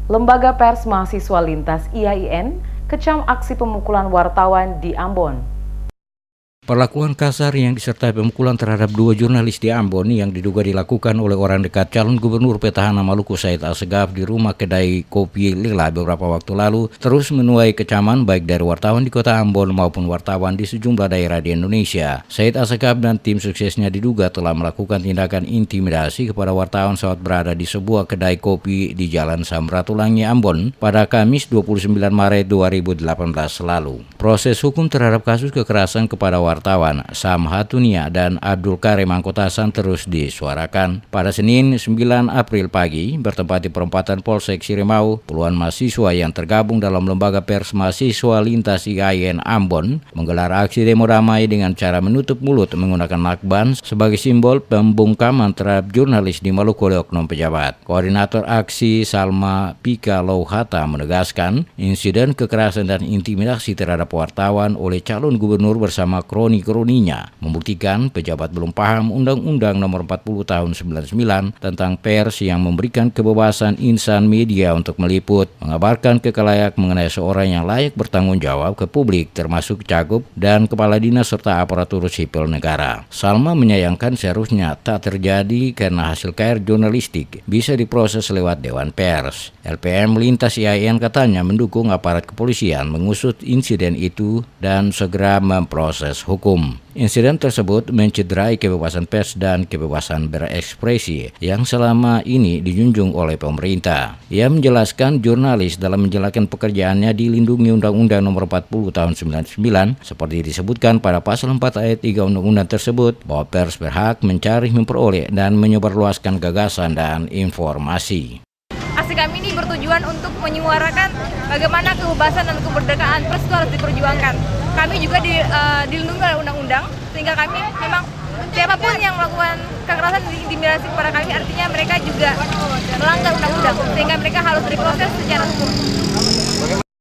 Lembaga Pers Mahasiswa Lintas IAIN kecam aksi pemukulan wartawan di Ambon. Perlakuan kasar yang disertai pemukulan terhadap dua jurnalis di Ambon yang diduga dilakukan oleh orang dekat calon gubernur petahana Maluku Said Assegaf di rumah kedai kopi Lila beberapa waktu lalu terus menuai kecaman baik dari wartawan di kota Ambon maupun wartawan di sejumlah daerah di Indonesia. Said Assegaf dan tim suksesnya diduga telah melakukan tindakan intimidasi kepada wartawan saat berada di sebuah kedai kopi di Jalan Samratulangi, Ambon pada Kamis 29 Maret 2018 lalu. Proses hukum terhadap kasus kekerasan kepada wartawan Sam Hatunia dan Abdul Karim Angkotasan terus disuarakan. Pada Senin 9 April pagi, bertempat di perempatan Polsek Sirimau, puluhan mahasiswa yang tergabung dalam Lembaga Pers Mahasiswa Lintas IAIN Ambon menggelar aksi demo damai dengan cara menutup mulut menggunakan lakban sebagai simbol pembungkaman terhadap jurnalis di Maluku oleh oknum pejabat. Koordinator aksi Salma Pika Louhata menegaskan insiden kekerasan dan intimidasi terhadap wartawan oleh calon gubernur bersama kroninya membuktikan pejabat belum paham Undang-Undang Nomor 40 Tahun 99 tentang pers yang memberikan kebebasan insan media untuk meliput, mengabarkan kekalayak mengenai seorang yang layak bertanggung jawab ke publik termasuk cagup dan kepala dinas serta aparatur sipil negara. Salma menyayangkan seharusnya tak terjadi karena hasil KR jurnalistik bisa diproses lewat Dewan Pers. LPM Lintas IAIN katanya mendukung aparat kepolisian mengusut insiden itu dan segera memproses hukum. Insiden tersebut mencederai kebebasan pers dan kebebasan berekspresi yang selama ini dijunjung oleh pemerintah. Ia menjelaskan jurnalis dalam menjalankan pekerjaannya dilindungi Undang-Undang Nomor 40 Tahun 99 seperti disebutkan pada pasal 4 ayat 3 Undang-Undang tersebut bahwa pers berhak mencari, memperoleh, dan menyebarluaskan gagasan dan informasi. Aksi kami ini bertujuan untuk menyuarakan bagaimana kebebasan dan kemerdekaan pers itu harus diperjuangkan. Kami juga dilindungi oleh undang-undang, sehingga kami memang siapapun yang melakukan kekerasan dan intimidasi kepada kami artinya mereka juga melanggar undang-undang, sehingga mereka harus diproses secara hukum.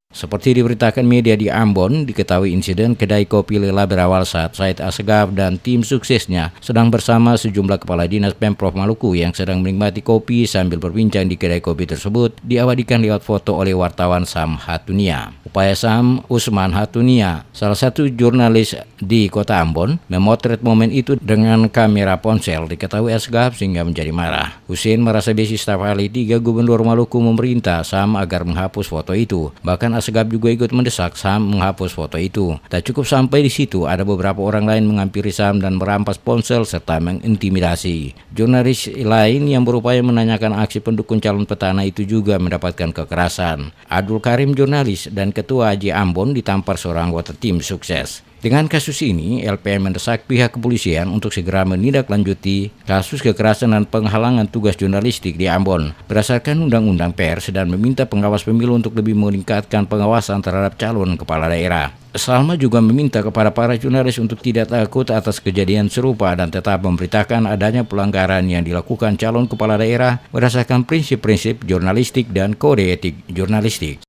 Seperti diberitakan media di Ambon, diketahui insiden kedai kopi Lila berawal saat Said Assegaf dan tim suksesnya sedang bersama sejumlah kepala dinas Pemprov Maluku yang sedang menikmati kopi sambil berbincang di kedai kopi tersebut diabadikan lewat foto oleh wartawan Sam Hatunia. Upaya Sam Usman Hatunia, salah satu jurnalis di kota Ambon, memotret momen itu dengan kamera ponsel diketahui Assegaf sehingga menjadi marah. Husin merasa besi staf ahli 3 Gubernur Maluku memerintah Sam agar menghapus foto itu. Bahkan Assegaf juga ikut mendesak Sam menghapus foto itu. Tak cukup sampai di situ, ada beberapa orang lain menghampiri Sam dan merampas ponsel serta mengintimidasi. Jurnalis lain yang berupaya menanyakan aksi pendukung calon petahana itu juga mendapatkan kekerasan. Abdul Karim, jurnalis dan Ketua Haji Ambon, ditampar seorang anggota tim sukses. Dengan kasus ini, LPM mendesak pihak kepolisian untuk segera menindaklanjuti kasus kekerasan dan penghalangan tugas jurnalistik di Ambon berdasarkan Undang-Undang Pers dan meminta pengawas pemilu untuk lebih meningkatkan pengawasan terhadap calon kepala daerah. Salma juga meminta kepada para jurnalis untuk tidak takut atas kejadian serupa dan tetap memberitakan adanya pelanggaran yang dilakukan calon kepala daerah berdasarkan prinsip-prinsip jurnalistik dan kode etik jurnalistik.